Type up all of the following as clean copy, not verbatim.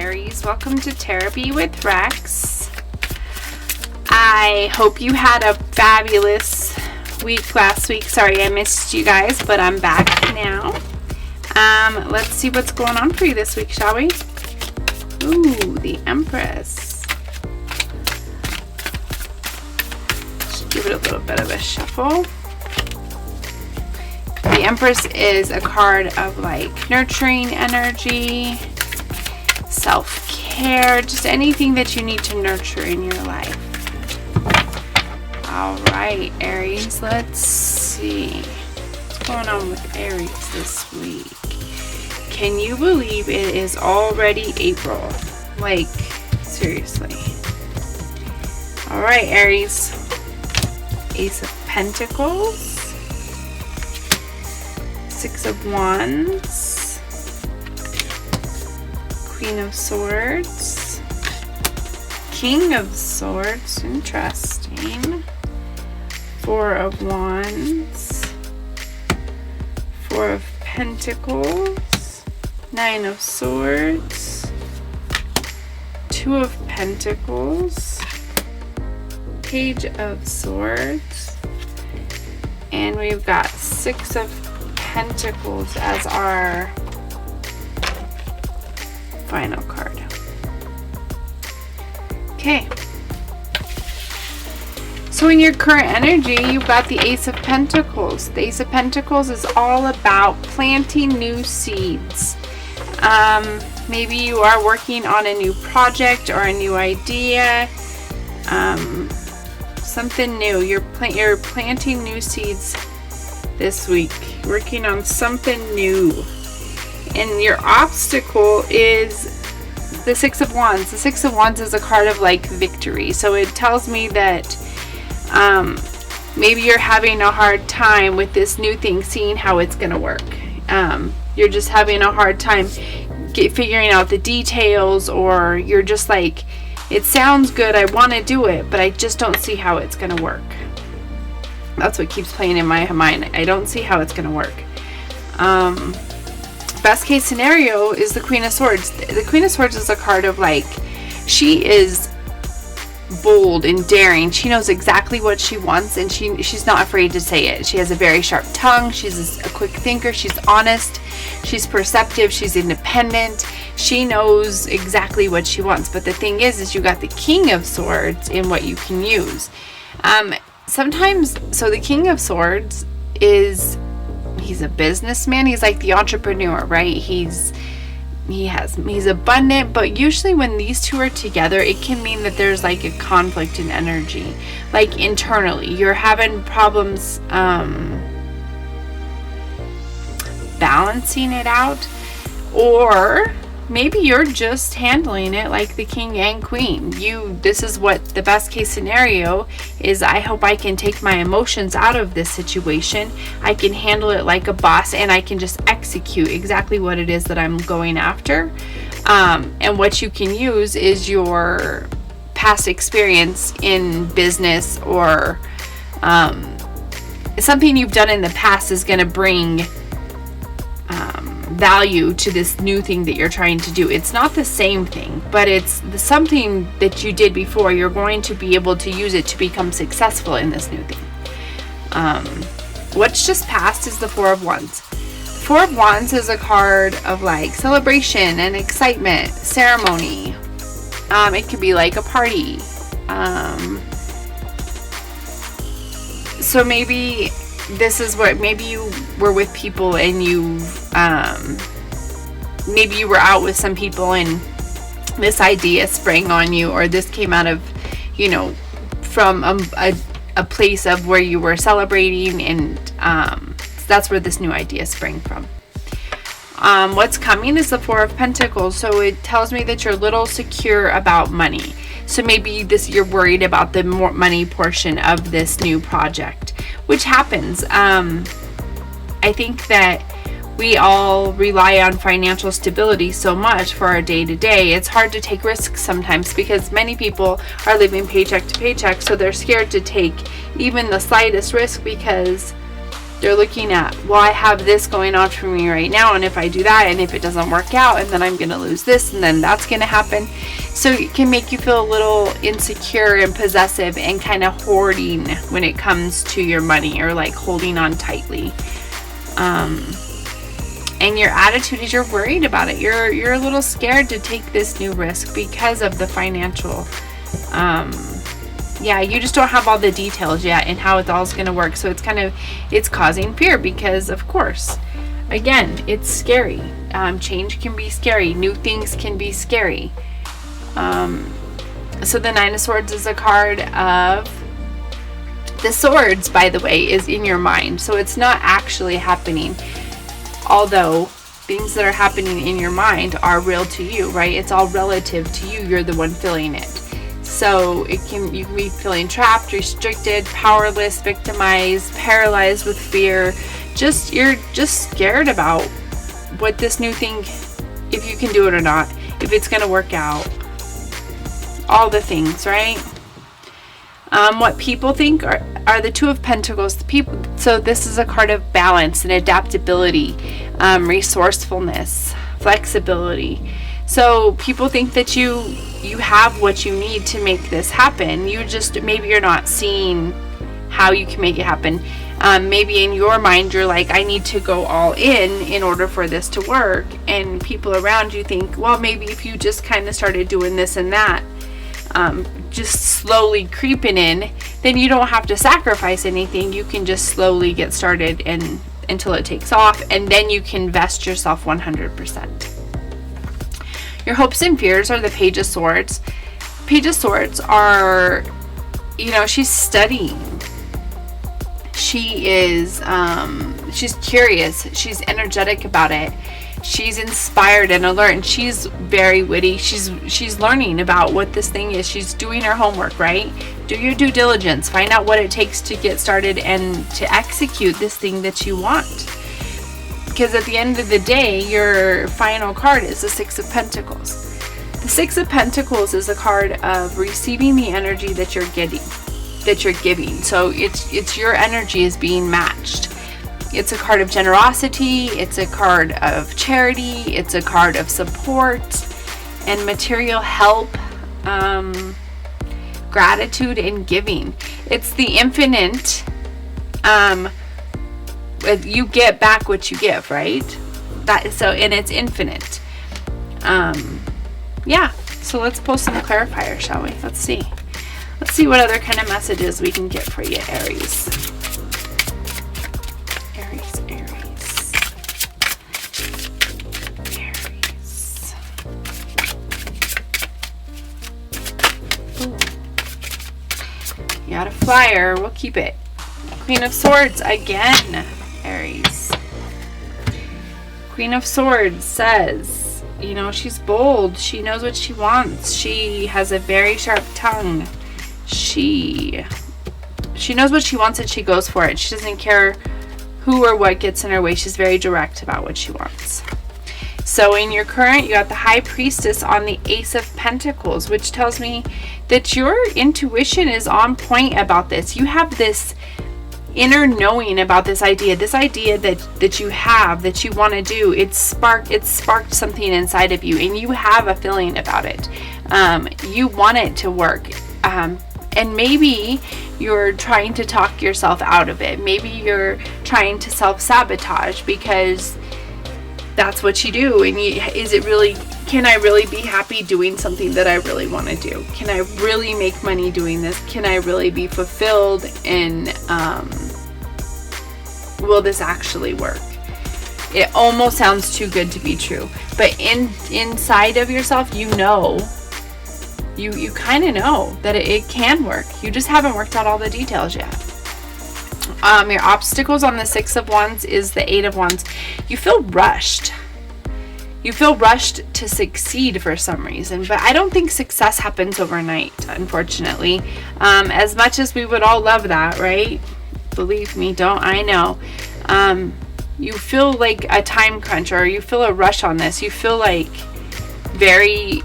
Aries. Welcome to Tarotpy with Rex. I hope you had a fabulous week last week. Sorry I missed you guys, but I'm back now. Let's see what's going on for you this week, shall we? Ooh, the Empress. Just give it a little bit of a shuffle. The Empress is a card of like nurturing energy, self-care, just anything that you need to nurture in your life. All right, Aries, let's see what's going on with Aries this week. Can you believe it is already April? Like, seriously. All right, Aries. Ace of Pentacles, Six of Wands, Queen of Swords, King of Swords, interesting, Four of Wands, Four of Pentacles, Nine of Swords, Two of Pentacles, Page of Swords, and we've got Six of Pentacles as our final card. Okay. So in your current energy, you've got the Ace of Pentacles. The Ace of Pentacles is all about planting new seeds. Maybe you are working on a new project or a new idea. Something new. You're planting new seeds this week, working on something new. And your obstacle is the Six of Wands. The Six of Wands is a card of like victory. So it tells me that maybe you're having a hard time with this new thing, seeing how it's going to work. You're just having a hard time figuring out the details, or you're just like, it sounds good, I want to do it, but I just don't see how it's going to work. That's what keeps playing in my mind. I don't see how it's going to work. Best case scenario is the Queen of Swords. The Queen of Swords is a card of like, she is bold and daring. She knows exactly what she wants, and she's not afraid to say it. She has a very sharp tongue. She's a quick thinker. She's honest. She's perceptive. She's independent. She knows exactly what she wants. But the thing is you got the King of Swords in what you can use. Sometimes, so the King of Swords he's a businessman. He's like the entrepreneur, right? He's abundant, but usually when these two are together, it can mean that there's like a conflict in energy, like internally. You're having problems balancing it out, or maybe you're just handling it like the king and queen. This is what the best case scenario is. I hope I can take my emotions out of this situation. I can handle it like a boss, and I can just execute exactly what it is that I'm going after. And what you can use is your past experience in business, or something you've done in the past is going to bring value to this new thing that you're trying to do. It's not the same thing, but it's something that you did before. You're going to be able to use it to become successful in this new thing. What's just passed is the Four of Wands. The Four of Wands is a card of like celebration and excitement, ceremony. It could be like a party. So maybe this is what, maybe you were with people and maybe you were out with some people and this idea sprang on you, or this came out of, from a place of where you were celebrating, and that's where this new idea sprang from. What's coming is the Four of Pentacles. So it tells me that you're a little secure about money. So maybe you're worried about the more money portion of this new project, which happens. I think that we all rely on financial stability so much for our day-to-day. It's hard to take risks sometimes because many people are living paycheck to paycheck, so they're scared to take even the slightest risk because They're looking at, well, I have this going on for me right now, and if I do that, and if it doesn't work out, and then I'm going to lose this, and then that's going to happen. So it can make you feel a little insecure and possessive and kind of hoarding when it comes to your money, or like holding on tightly. And your attitude is you're worried about it. You're a little scared to take this new risk because of the financial, you just don't have all the details yet and how it all's going to work. So it's causing fear because, of course, again, it's scary. Change can be scary. New things can be scary. So the Nine of Swords is a card of, the swords, by the way, is in your mind. So it's not actually happening. Although things that are happening in your mind are real to you, right? It's all relative to you. You're the one feeling it. So you can be feeling trapped, restricted, powerless, victimized, paralyzed with fear. You're just scared about what this new thing, if you can do it or not, if it's going to work out. All the things, right? What people think are the Two of Pentacles. So this is a card of balance and adaptability, resourcefulness, flexibility. So people think that you have what you need to make this happen. Maybe you're not seeing how you can make it happen. Maybe in your mind you're like, I need to go all in order for this to work. And people around you think, well, maybe if you just kind of started doing this and that, just slowly creeping in, then you don't have to sacrifice anything. You can just slowly get started until it takes off, and then you can invest yourself 100%. Your hopes and fears are the Page of Swords. Page of Swords are, she's studying. She is, she's curious. She's energetic about it. She's inspired and alert, and she's very witty. She's learning about what this thing is. She's doing her homework, right? Do your due diligence. Find out what it takes to get started and to execute this thing that you want. Because at the end of the day, your final card is the Six of Pentacles. The Six of Pentacles is a card of receiving the energy that you're giving. So it's your energy is being matched. It's a card of generosity, it's a card of charity, it's a card of support and material help, gratitude and giving. It's the infinite, you get back what you give, right? And it's infinite. So let's pull some clarifiers, shall we? Let's see what other kind of messages we can get for you, Aries. You got a flyer, we'll keep it. Queen of Swords again, Aries. Queen of Swords says, she's bold. She knows what she wants. She has a very sharp tongue. She knows what she wants and she goes for it. She doesn't care who or what gets in her way. She's very direct about what she wants. So in your current, you got the High Priestess on the Ace of Pentacles, which tells me that your intuition is on point about this. You have this inner knowing about this idea that you have, that you want to do. It sparked something inside of you, and you have a feeling about it. You want it to work. And maybe you're trying to talk yourself out of it. Maybe you're trying to self-sabotage because that's what you do. And can I really be happy doing something that I really want to do? Can I really make money doing this? Can I really be fulfilled? And will this actually work? It almost sounds too good to be true. But inside of yourself, you kind of know that it can work. You just haven't worked out all the details yet. Your obstacles on the Six of Wands is the Eight of Wands. You feel rushed. You feel rushed to succeed for some reason, but I don't think success happens overnight, unfortunately. As much as we would all love that, right? Believe me, don't I know. You feel like a time crunch, or you feel a rush on this. You feel like very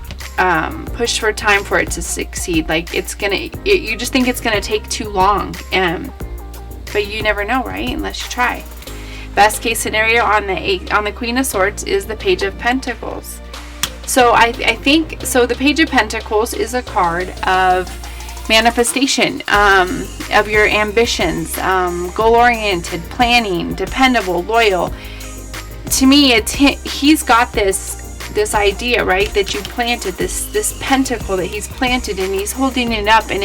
pushed for time for it to succeed. Like you just think it's gonna take too long. but you never know, right? Unless you try. Best case scenario on the Queen of Swords is the Page of Pentacles. So I think, so the Page of Pentacles is a card of manifestation, of your ambitions, goal-oriented, planning, dependable, loyal. To me, he's got this idea, right, that you planted, this pentacle that he's planted, and he's holding it up, and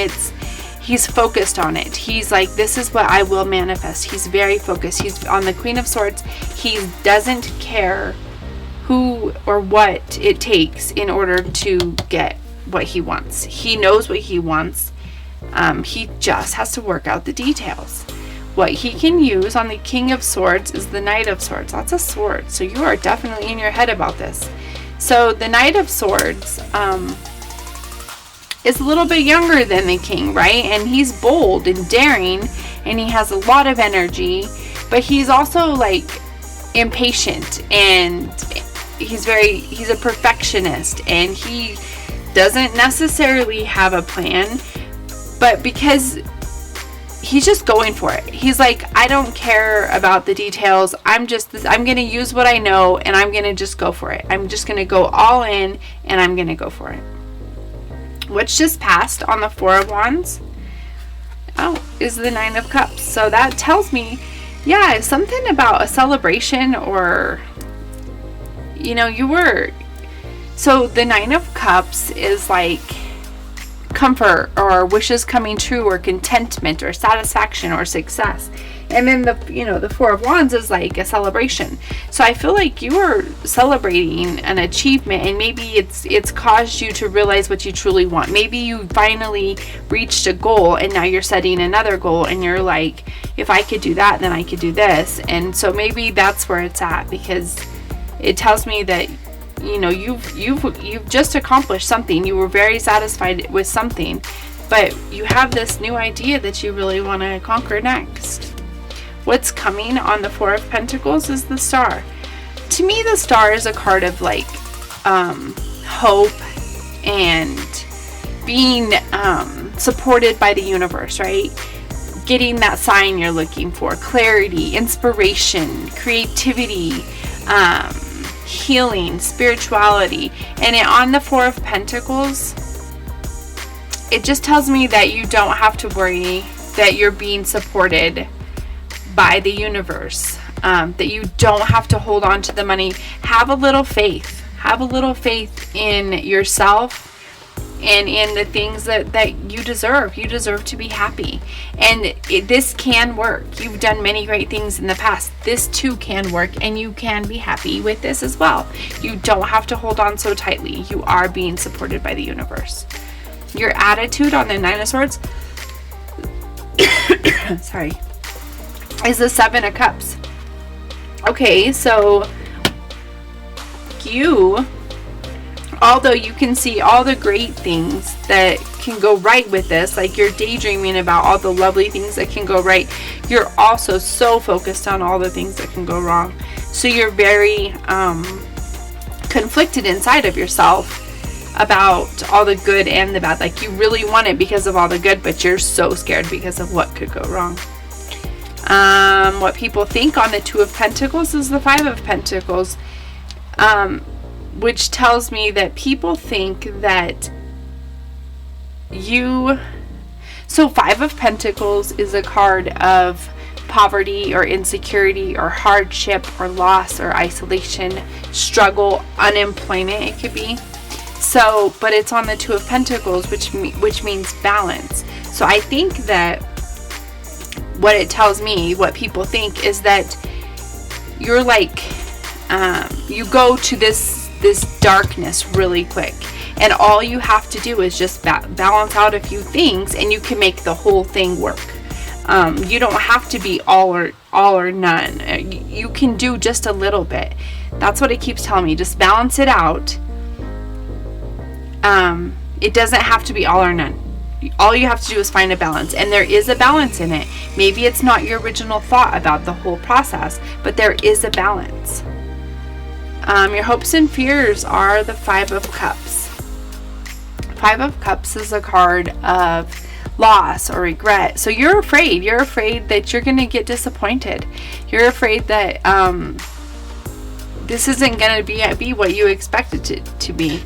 he's focused on it. He's like, this is what I will manifest. He's very focused. He's on the Queen of Swords. He doesn't care who or what it takes in order to get what he wants. He knows what he wants. He just has to work out the details. What he can use on the King of Swords is the Knight of Swords. Lots of swords. So you are definitely in your head about this. So the Knight of Swords is a little bit younger than the King, right? And he's bold and daring, and he has a lot of energy, but he's also like impatient, and he's a perfectionist, and he doesn't necessarily have a plan, but because he's just going for it. He's like, I don't care about the details. I'm going to use what I know, and I'm going to just go for it. I'm just going to go all in, and I'm going to go for it. What's just passed on the Four of Wands? Oh, is the Nine of Cups. So that tells me, yeah, something about a celebration, or, you know, so the Nine of Cups is like comfort, or wishes coming true, or contentment, or satisfaction, or success. And then the Four of Wands is like a celebration. So I feel like you are celebrating an achievement, and maybe it's caused you to realize what you truly want. Maybe you finally reached a goal, and now you're setting another goal, and you're like, if I could do that, then I could do this. And so maybe that's where it's at, because it tells me that, you know, you've just accomplished something. You were very satisfied with something, but you have this new idea that you really want to conquer next. What's coming on the Four of Pentacles is the Star. To me, the Star is a card of like hope and being supported by the universe, right? Getting that sign you're looking for, clarity, inspiration, creativity, healing, spirituality. And on the Four of Pentacles, it just tells me that you don't have to worry, that you're being supported by the universe, that you don't have to hold on to the money. Have a little faith. Have a little faith in yourself and in the things that you deserve. You deserve to be happy. And this can work. You've done many great things in the past. This too can work, and you can be happy with this as well. You don't have to hold on so tightly. You are being supported by the universe. Your attitude on the Nine of Swords sorry, is the Seven of Cups. Okay, so although you can see all the great things that can go right with this, like you're daydreaming about all the lovely things that can go right, you're also so focused on all the things that can go wrong. So you're very conflicted inside of yourself about all the good and the bad. Like you really want it because of all the good, but you're so scared because of what could go wrong. What people think on the Two of Pentacles is the Five of Pentacles, which tells me that people think that so Five of Pentacles is a card of poverty or insecurity or hardship or loss or isolation, struggle, unemployment, it could be. So, but it's on the Two of Pentacles, which means balance. So I think that what it tells me, what people think, is that you're like, you go to this darkness really quick, and all you have to do is just balance out a few things, and you can make the whole thing work. You don't have to be all or none. You can do just a little bit. That's what it keeps telling me. Just balance it out. It doesn't have to be all or none. All you have to do is find a balance, and there is a balance in it. Maybe it's not your original thought about the whole process, but there is a balance. Your hopes and fears are the Five of Cups. Five of Cups is a card of loss or regret. So you're afraid that you're going to get disappointed. You're afraid that this isn't going to be what you expected it to be.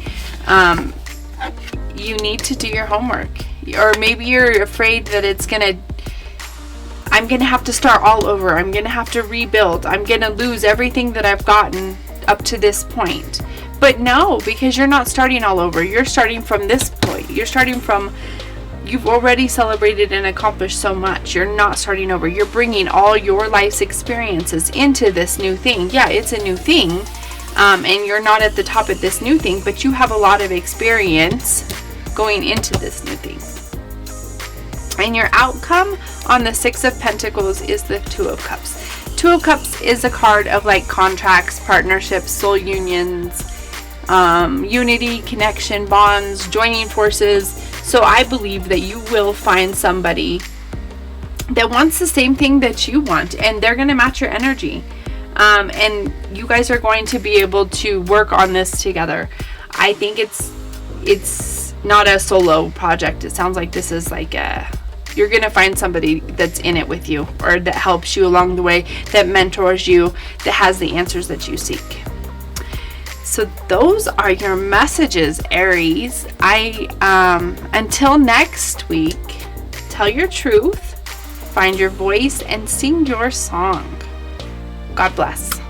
You need to do your homework. Or maybe you're afraid that I'm going to have to start all over. I'm going to have to rebuild. I'm going to lose everything that I've gotten up to this point. But no, because you're not starting all over. You're starting from this point. You've already celebrated and accomplished so much. You're not starting over. You're bringing all your life's experiences into this new thing. Yeah, it's a new thing. And you're not at the top of this new thing, but you have a lot of experience going into this new thing. And your outcome on the Six of Pentacles is the Two of Cups. Two of Cups is a card of like contracts, partnerships, soul unions, unity, connection, bonds, joining forces. So I believe that you will find somebody that wants the same thing that you want, and they're going to match your energy. And you guys are going to be able to work on this together. I think it's not a solo project. It sounds like this is like you're going to find somebody that's in it with you, or that helps you along the way, that mentors you, that has the answers that you seek. So those are your messages, Aries. Until next week, tell your truth, find your voice, and sing your song. God bless.